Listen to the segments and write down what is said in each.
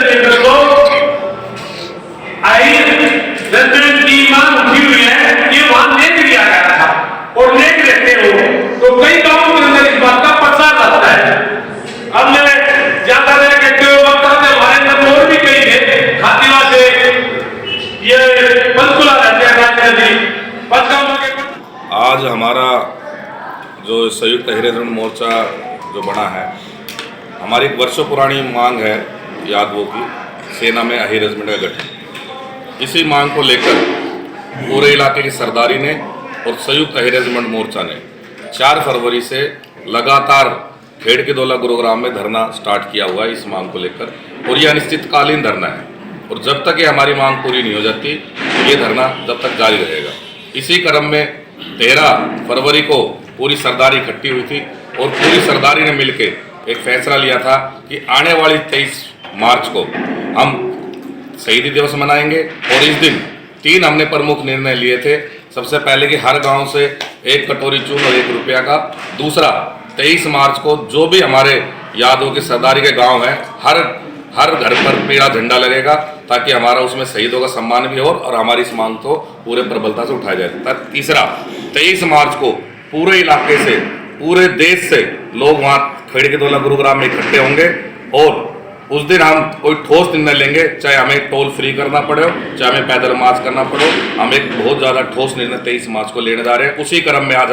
Regiment को regiment की मांग उठी हुई है कि वहां नेक दिया गया था और नेक रहते हो तो कई गांवों के अंदर इस बात का प्रसार रहता है। अब मैं ज्यादा नहीं कहते हो हमारे अंदर और भी कई है खातिमा से ये पंचकुला रहते हैं। आज हमारा जो संयुक्त अहिर रेजिमेंट मोर्चा जो बना है, हमारी एक वर्षों पुरानी मांग है यादवों की, सेना में अहिर रेजिमेंट का गठन। इसी मांग को लेकर पूरे इलाके की सरदारी ने और संयुक्त अहिर रेजिमेंट मोर्चा ने 4 फरवरी से लगातार खेड़ के दोला गुरुग्राम में धरना स्टार्ट किया हुआ है इस मांग को लेकर, और यह अनिश्चितकालीन धरना है और जब तक ये हमारी मांग पूरी नहीं हो जाती ये धरना जब तक जारी रहेगा। इसी क्रम में 13 फरवरी को पूरी सरदारी इकट्ठी हुई थी और पूरी सरदारी ने मिलकर एक फैसला लिया था कि आने वाली 23 मार्च को हम शहीदी दिवस मनाएंगे। और इस दिन 3 हमने प्रमुख निर्णय लिए थे। सबसे पहले कि हर गांव से 1 कटोरी चून और 1 रुपया का। दूसरा, 23 मार्च को जो भी हमारे यादवों की सरदारी के गांव हैं, हर घर पर पीला झंडा लगेगा ताकि हमारा उसमें शहीदों का सम्मान भी हो और हमारी इस मांग को पूरे प्रबलता से उठाया जाए। तीसरा, 23 मार्च को पूरे इलाके से, पूरे देश से लोग वहाँ खेड़ के दोला गुरुग्राम में इकट्ठे होंगे और उस दिन हम कोई ठोस निर्णय लेंगे, चाहे हमें टोल फ्री करना पड़े, चाहे हमें पैदल मार्च करना पड़े। हम एक बहुत ज़्यादा ठोस निर्णय 23 मार्च को लेने जा रहे हैं। उसी क्रम में आज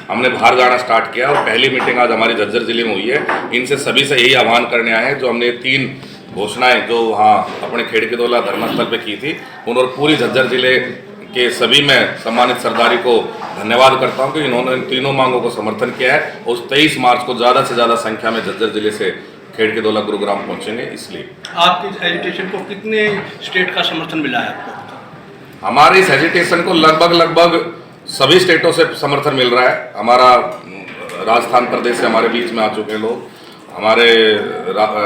हमने बाहर जाना स्टार्ट किया और पहली मीटिंग आज हमारी झज्जर जिले में हुई है। इनसे सभी से यही आह्वान करने आए हैं जो हमने 3 घोषणाएं जो वहाँ अपने खेड़ के दोला धर्मस्थल पे की थी, उन और पूरी झज्जर जिले के सभी मैं सम्मानित सरदारी को धन्यवाद करता हूँ कि इन्होंने इन तीनों मांगों को समर्थन किया है। उस 23 मार्च को ज़्यादा से ज़्यादा संख्या में झज्जर जिले से खेड़ के दोला गुरुग्राम पहुँचेंगे। इसलिए आपकी एजिटेशन को कितने स्टेट का समर्थन मिला है आपको? हमारे इस एजिटेशन को लगभग सभी स्टेटों से समर्थन मिल रहा है। हमारा राजस्थान प्रदेश से हमारे बीच में आ चुके हैं लोग, हमारे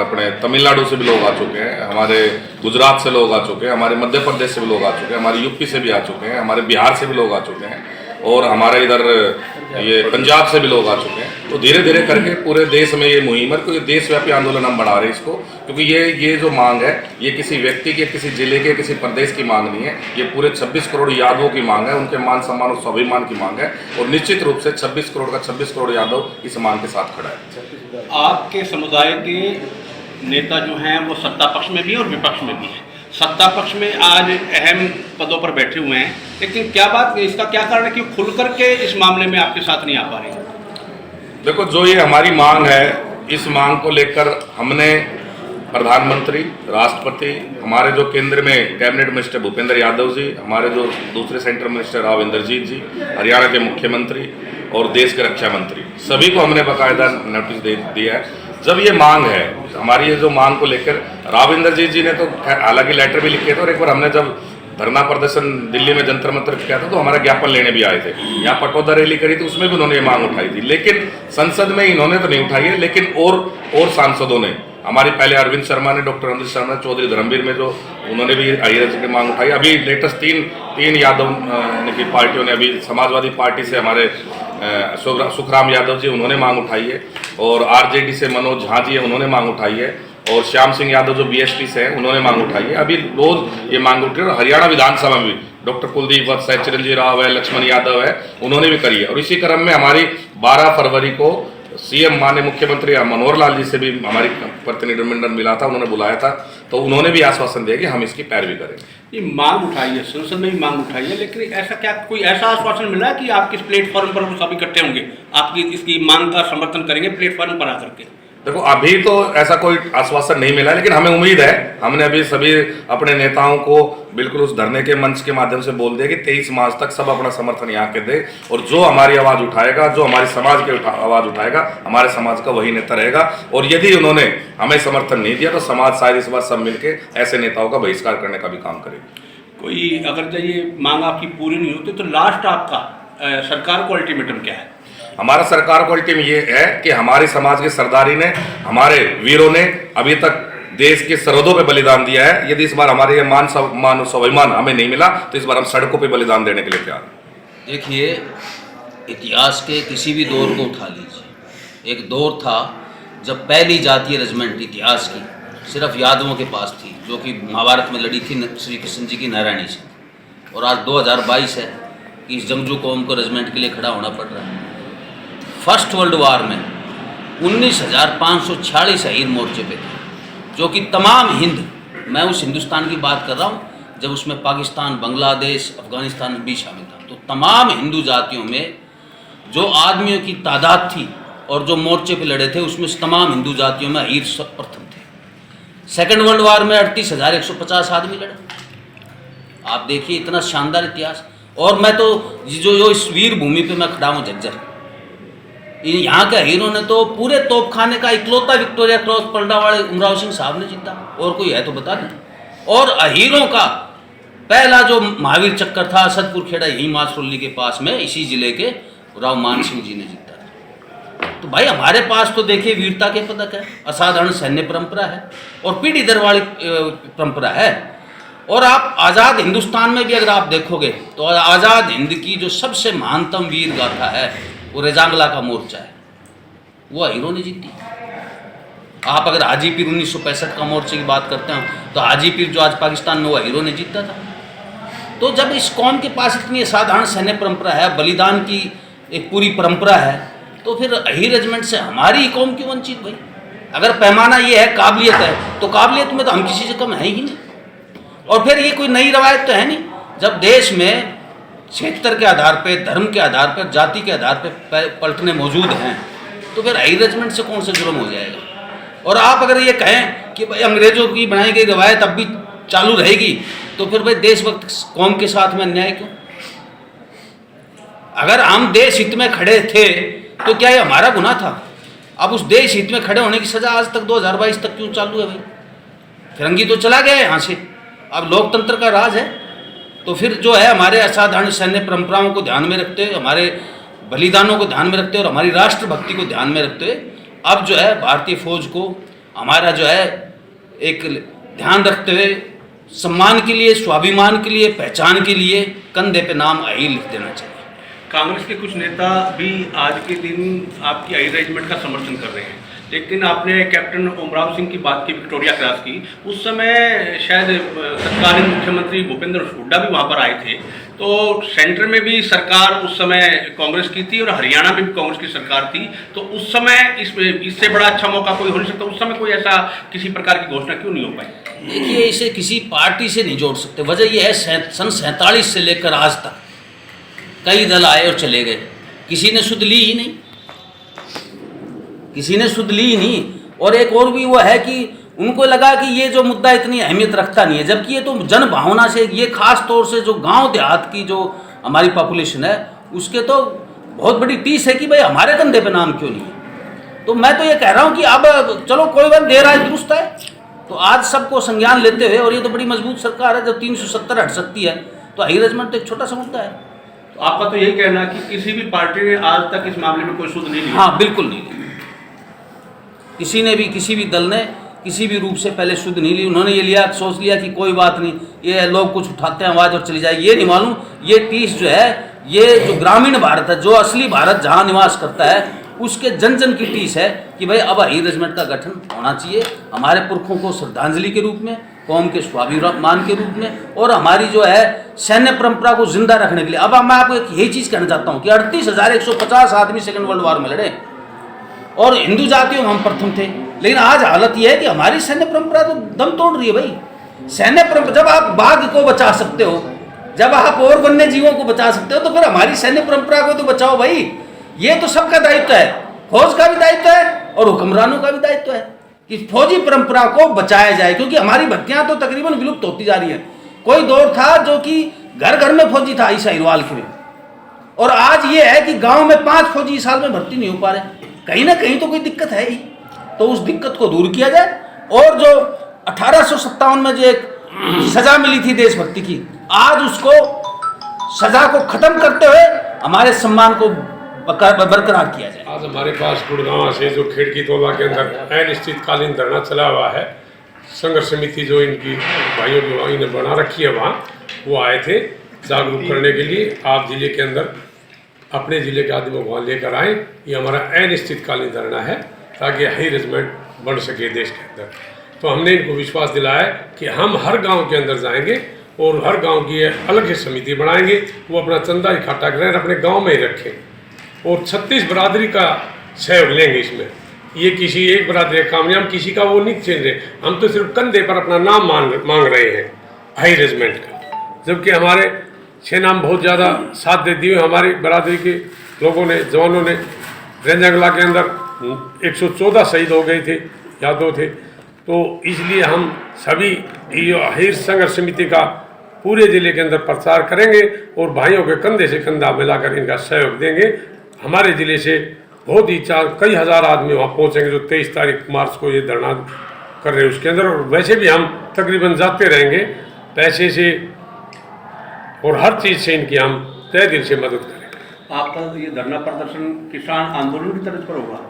अपने तमिलनाडु से भी लोग आ चुके हैं, हमारे गुजरात से लोग आ चुके हैं, हमारे मध्य प्रदेश से भी लोग आ चुके हैं, हमारे यूपी से भी आ चुके हैं, हमारे बिहार से भी लोग आ चुके हैं और हमारे इधर ये पंजाब से भी लोग आ चुके हैं। तो धीरे धीरे करके पूरे देश में ये मुहिम है, क्योंकि देशव्यापी आंदोलन हम बढ़ा रहे हैं इसको, क्योंकि ये जो मांग है ये किसी व्यक्ति की, किसी जिले के, किसी प्रदेश की मांग नहीं है। ये पूरे 26 करोड़ यादवों की मांग है, उनके मान सम्मान और स्वाभिमान की मांग है और निश्चित रूप से 26 करोड़ का 26 करोड़ यादव इस मांग के साथ खड़ा है। आपके समुदाय के नेता जो हैं वो सत्ता पक्ष में भी और विपक्ष में भी हैं। सत्ता पक्ष में आज अहम पदों पर बैठे हुए हैं, लेकिन क्या बात, इसका क्या कारण है कि खुल करके इस मामले में आपके साथ नहीं आ पा रही? देखो, जो ये हमारी मांग है, इस मांग को लेकर हमने प्रधानमंत्री, राष्ट्रपति, हमारे जो केंद्र में कैबिनेट मिनिस्टर भूपेंद्र यादव जी, हमारे जो दूसरे सेंट्रल मिनिस्टर राव इंद्रजीत जी, हरियाणा के मुख्यमंत्री और देश के रक्षा मंत्री, सभी को हमने बाकायदा नोटिस दे दिया है। जब ये मांग है हमारी, ये जो मांग को लेकर राव इंद्रजीत जी ने तो हालांकि लेटर भी लिखे थे और एक बार हमने जब धरना प्रदर्शन दिल्ली में जंतर मंतर किया था तो हमारा ज्ञापन लेने भी आए थे। यहाँ पटोदा रैली करी थी, उसमें भी उन्होंने ये मांग उठाई थी, लेकिन संसद में इन्होंने तो नहीं उठाई है, लेकिन और सांसदों ने, हमारी पहले अरविंद शर्मा ने, डॉक्टर अनिल शर्मा, चौधरी धर्मवीर में जो उन्होंने भी अहिर की मांग उठाई। अभी लेटेस्ट तीन यादव की पार्टियों ने, अभी समाजवादी पार्टी से हमारे सुखराम यादव जी, उन्होंने मांग उठाई है और आरजेडी से मनोज झा जी है, उन्होंने मांग उठाई है और श्याम सिंह यादव जो बीएसपी से हैं उन्होंने मांग उठाई है। अभी रोज ये मांग उठी है और हरियाणा विधानसभा में भी डॉक्टर कुलदीप वत्स है, चिरंजीव राव है, लक्ष्मण यादव है, उन्होंने भी करी है। और इसी क्रम में हमारी 12 फरवरी को सीएम माननीय मुख्यमंत्री मनोहर लाल जी से भी हमारी प्रतिनिधिमंडल मिला था, उन्होंने बुलाया था, तो उन्होंने भी आश्वासन दिया कि हम इसकी पैरवी करेंगे। ये मांग उठाई है, संसद में भी मांग उठाई है, लेकिन ऐसा क्या कोई ऐसा आश्वासन मिला है कि आप किस प्लेटफॉर्म पर सब इकट्ठे होंगे, आपकी इसकी मांग का समर्थन करेंगे प्लेटफॉर्म पर आकर के? देखो, अभी तो ऐसा कोई आश्वासन नहीं मिला, लेकिन हमें उम्मीद है, हमने अभी सभी अपने नेताओं को बिल्कुल उस धरने के मंच के माध्यम से बोल दिया कि 23 मार्च तक सब अपना समर्थन यहाँ के दे और जो हमारी आवाज़ उठाएगा, जो हमारे समाज की आवाज़ उठाएगा, हमारे समाज का वही नेता रहेगा। और यदि उन्होंने हमें समर्थन नहीं दिया तो समाज शायद इस बार सब मिलकर ऐसे नेताओं का बहिष्कार करने का भी काम करेगी। कोई अगर ये मांग आपकी पूरी नहीं होती तो लास्ट आपका सरकार को अल्टीमेटम क्या है? हमारा सरकार को अल्टीमेटम ये है कि हमारे समाज के सरदारी ने, हमारे वीरों ने अभी तक देश की सरहदों पे बलिदान दिया है। यदि इस बार हमारे ये मान स्वाभिमान हमें नहीं मिला तो इस बार हम सड़कों पे बलिदान देने के लिए तैयार हैं। देखिए, इतिहास के किसी भी दौर को उठा लीजिए, एक दौर था जब पहली जातीय रेजिमेंट इतिहास की सिर्फ यादवों के पास थी, जो कि महाभारत में लड़ी थी श्री कृष्ण जी की नारायणी से। और आज 2022 है कि इस जंगजू कौम को रेजिमेंट के लिए खड़ा होना पड़ रहा है। फर्स्ट वर्ल्ड वार में 19,546 अहीर मोर्चे पे थे, जो कि तमाम हिंद, मैं उस हिंदुस्तान की बात कर रहा हूँ जब उसमें पाकिस्तान, बांग्लादेश, अफगानिस्तान भी शामिल था। तो तमाम हिंदू जातियों में जो आदमियों की तादाद थी और जो मोर्चे पे लड़े थे, उसमें तमाम हिंदू जातियों में अहीर प्रथम थे। सेकेंड वर्ल्ड वार में 38,150 आदमी लड़े। आप देखिए इतना शानदार इतिहास। और मैं तो जो इस वीर भूमि पे मैं खड़ा हूँ झज्जर, यहाँ के हीरो ने तो पूरे तोपखाने का इकलौता विक्टोरिया क्रॉस पलड़ा वाले उमराव सिंह साहब ने जीता, और कोई है तो बता दें। और अहीरों का पहला जो महावीर चक्कर था असदपुर खेड़ा, यही मासरोली के पास में, इसी जिले के राव मान सिंह जी ने जीता। तो भाई हमारे पास तो देखिए वीरता के पदक है, असाधारण सैन्य परंपरा है और पीढ़ी दर वाली परंपरा है। और आप आज़ाद हिंदुस्तान में भी अगर आप देखोगे तो आज़ाद हिंद की जो सबसे महानतम वीर गाथा है वो रेजांगला का मोर्चा है, वो हीरो ने जीती। आप अगर हाजी पीर 1965 का मोर्चे की बात करते हैं तो हाजी पीर जो आज पाकिस्तान में, वो हीरो ने जीता था। तो जब इस कौम के पास इतनी असाधारण सैन्य परंपरा है, बलिदान की एक पूरी परंपरा है, तो फिर अहीर रेजिमेंट से हमारी कौम क्यों वंचित भाई? अगर पैमाना ये है, काबिलियत है, तो काबिलियत में तो हम किसी से कम है ही नहीं। और फिर ये कोई नई रवायत तो है नहीं। जब देश में क्षेत्र के आधार पे, धर्म के आधार पर, जाति के आधार पे पलटने मौजूद हैं, तो फिर अहीर रेजिमेंट से कौन सा जुर्म हो जाएगा? और आप अगर ये कहें कि भाई अंग्रेजों की बनाई गई रवायत अब भी चालू रहेगी, तो फिर भाई देशभक्त कौम के साथ में अन्याय क्यों? अगर हम देश हित में खड़े थे तो क्या ये हमारा गुनाह था? अब उस देश हित में खड़े होने की सजा आज तक 2022 तक क्यों चालू है भाई? फिरंगी तो चला गया है यहाँ से, अब लोकतंत्र का राज है। तो फिर जो है हमारे असाधारण सैन्य परंपराओं को ध्यान में रखते हुए, हमारे बलिदानों को ध्यान में रखते हुए और हमारी राष्ट्रभक्ति को ध्यान में रखते हुए, अब जो है भारतीय फौज को हमारा जो है एक ध्यान रखते हुए सम्मान के लिए, स्वाभिमान के लिए, पहचान के लिए कंधे पे नाम अहीर लिख देना चाहिए। कांग्रेस के कुछ नेता भी आज के दिन आपकी अहीर रेजिमेंट का समर्थन कर रहे हैं, लेकिन आपने कैप्टन उमराव सिंह की बात की, विक्टोरिया क्रॉस की, उस समय शायद तत्कालीन मुख्यमंत्री भूपेंद्र हुड्डा भी वहाँ पर आए थे। तो सेंटर में भी सरकार उस समय कांग्रेस की थी और हरियाणा में भी कांग्रेस की सरकार थी। तो उस समय इससे बड़ा अच्छा मौका कोई हो नहीं सकता। उस समय कोई ऐसा किसी प्रकार की घोषणा क्यों नहीं हो पाई? देखिए, इसे किसी पार्टी से नहीं जोड़ सकते। वजह यह है, सन 47 से लेकर आज तक कई दल आए और चले गए, किसी ने सुध ली ही नहीं, किसी ने सुध ली ही नहीं। और एक और भी वो है कि उनको लगा कि ये जो मुद्दा इतनी अहमियत रखता नहीं है, जबकि ये तो जन भावना से, ये खास तौर से जो गांव देहात की जो हमारी पॉपुलेशन है, उसके तो बहुत बड़ी टीस है कि भाई हमारे कंधे पे नाम क्यों नहीं है। तो मैं तो ये कह रहा हूँ कि अब चलो कोई बात, देर आज दुरुस्त है। तो आज सबको संज्ञान लेते हुए, और ये तो बड़ी मजबूत सरकार है, जब 370 हट सकती है, तो अहीर रेजिमेंट तो एक छोटा सा मुद्दा है। तो आपका तो यही कहना है कि किसी भी पार्टी ने आज तक इस मामले में कोई सुध नहीं लिया? हाँ, बिल्कुल नहीं ली। किसी ने भी, किसी भी दल ने किसी भी रूप से पहले सुध नहीं ली। उन्होंने ये लिया, सोच लिया कि कोई बात नहीं, ये लोग कुछ उठाते हैं आवाज़ और चली जाएगी। ये नहीं मालूम ये टीस जो है, ये जो ग्रामीण भारत है, जो असली भारत जहाँ निवास करता है, उसके जन जन की टीस है कि भाई अब अहीर रेजिमेंट का गठन होना चाहिए, हमारे पुरखों को श्रद्धांजलि के रूप में, कौम के स्वाभिमान के रूप में, और हमारी जो है सैन्य परंपरा को जिंदा रखने के लिए। अब मैं आपको यही चीज़ कहना चाहता हूँ कि 38,150 आदमी सेकेंड वर्ल्ड वार में लड़े और हिंदू जातियों में हम प्रथम थे, लेकिन आज हालत यह है कि हमारी सैन्य परंपरा तो दम तोड़ रही है भाई। सैन्य परंपरा, जब आप बाघ को बचा सकते हो, जब आप और वन्य जीवों को बचा सकते हो, तो फिर हमारी सैन्य परंपरा को तो बचाओ भाई। ये तो सबका दायित्व है, फौज का भी दायित्व है और हुक्मरानों का भी दायित्व है कि फौजी परंपरा को बचाया जाए, क्योंकि हमारी भर्तियां तो तकरीबन विलुप्त होती जा रही है। कोई दौर था जो कि घर घर में फौजी था, ईसा हिरवाल के में, और आज ये है कि गांव में 5 फौजी साल में भर्ती नहीं हो पा रहे। कहीं ना कहीं तो कोई दिक्कत है ही, तो उस दिक्कत को दूर किया जाए। और जो 1857 में जो एक सजा मिली थी देशभक्ति की, आज उसको सजा को खत्म करते हुए हमारे सम्मान को बरकरार किया जाए। आज हमारे पास गुड़गांव से जो खिड़की तोला के अंदर अनिश्चितकालीन धरना चला हुआ है, संघर्ष समिति जो इनकी भाइयों की इन्हें बना रखी है, वहाँ वो आए थे जागरूक करने के लिए। आप जिले के अंदर अपने जिले के आदमियों को वहाँ लेकर आए। ये हमारा अनिश्चितकालीन धरना है ताकि अहीर रेजिमेंट बन सके देश के अंदर। तो हमने इनको विश्वास दिलाया कि हम हर गांव के अंदर जाएंगे और हर गांव की अलग ही समिति बनाएंगे, वो अपना चंदा इकट्ठा करें, अपने गांव में ही रखें और 36 बरादरी का सहयोग लेंगे इसमें। ये किसी एक बरादरी का काम नहीं, हम किसी का वो नहीं छीन रहे, हम तो सिर्फ कंधे पर अपना नाम मांग रहे हैं हाई रेजिमेंट का। जबकि हमारे सेना में बहुत ज़्यादा साथ देती हुई हमारी बरादरी के लोगों ने, जवानों ने, रेंजंगला के अंदर 114 शहीद हो गए थे, यादव थे। तो इसलिए हम सभी ये अहीर संघर्ष समिति का पूरे ज़िले के अंदर प्रचार करेंगे और भाइयों के कंधे से कंधा मिलाकर इनका सहयोग देंगे। हमारे ज़िले से बहुत ही कई हज़ार आदमी वहाँ पहुँचेंगे जो 23 तारीख मार्च को ये धरना कर रहे हैं उसके अंदर। और वैसे भी हम तकरीबन जाते रहेंगे, पैसे से और हर चीज़ से इनकी हम तय दिल से मदद करेंगे। आपका ये धरना प्रदर्शन किसान आंदोलन की तरह पर होगा?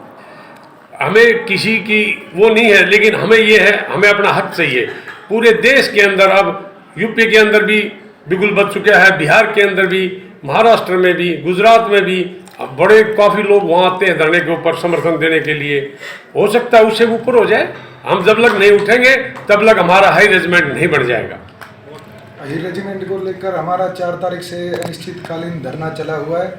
हमें किसी की वो नहीं है, लेकिन हमें ये है, हमें अपना हक चाहिए। पूरे देश के अंदर अब यूपी के अंदर भी बिगुल बच चुका है, बिहार के अंदर भी, महाराष्ट्र में भी, गुजरात में भी अब बड़े काफ़ी लोग वहाँ आते हैं धरने के ऊपर समर्थन देने के लिए। हो सकता है उससे ऊपर हो जाए। हम जब लग नहीं उठेंगे तब लग हमारा हाई रेजिमेंट नहीं बढ़ जाएगा। हाई रेजिमेंट को लेकर हमारा 4 तारीख से अनिश्चितकालीन धरना चला हुआ है,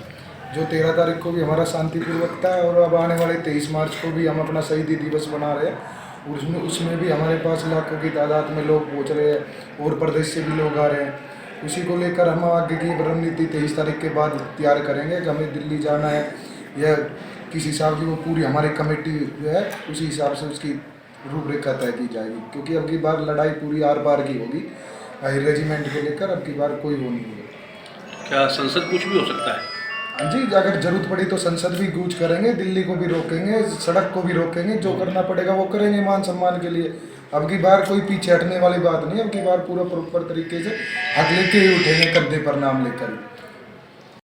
जो 13 तारीख को भी हमारा शांतिपूर्वक था और अब आने वाले 23 मार्च को भी हम अपना शहीदी दिवस मना रहे हैं। उसमें भी हमारे पास लाखों की तादाद में लोग पहुंच रहे हैं और प्रदेश से भी लोग आ रहे हैं। उसी को लेकर हम आगे की रणनीति 23 तारीख के बाद तैयार करेंगे कि हमें दिल्ली जाना है या किस हिसाब की वो पूरी हमारी कमेटी जो है उसी हिसाब से उसकी रूपरेखा तय की जाएगी, क्योंकि अब की बार लड़ाई पूरी आर पार की होगी। हाई रेजिमेंट को लेकर अब की बार कोई वो नहीं होगा। क्या संसद कुछ भी हो सकता है? हाँ जी, अगर जरूरत पड़ी तो संसद भी कूच करेंगे, दिल्ली को भी रोकेंगे, सड़क को भी रोकेंगे, जो करना पड़ेगा वो करेंगे मान सम्मान के लिए। अब की बार कोई पीछे हटने वाली बात नहीं, अब की बार पूरा प्रॉपर तरीके से हक लेके ही उठेंगे, कंधे पर नाम लेकर।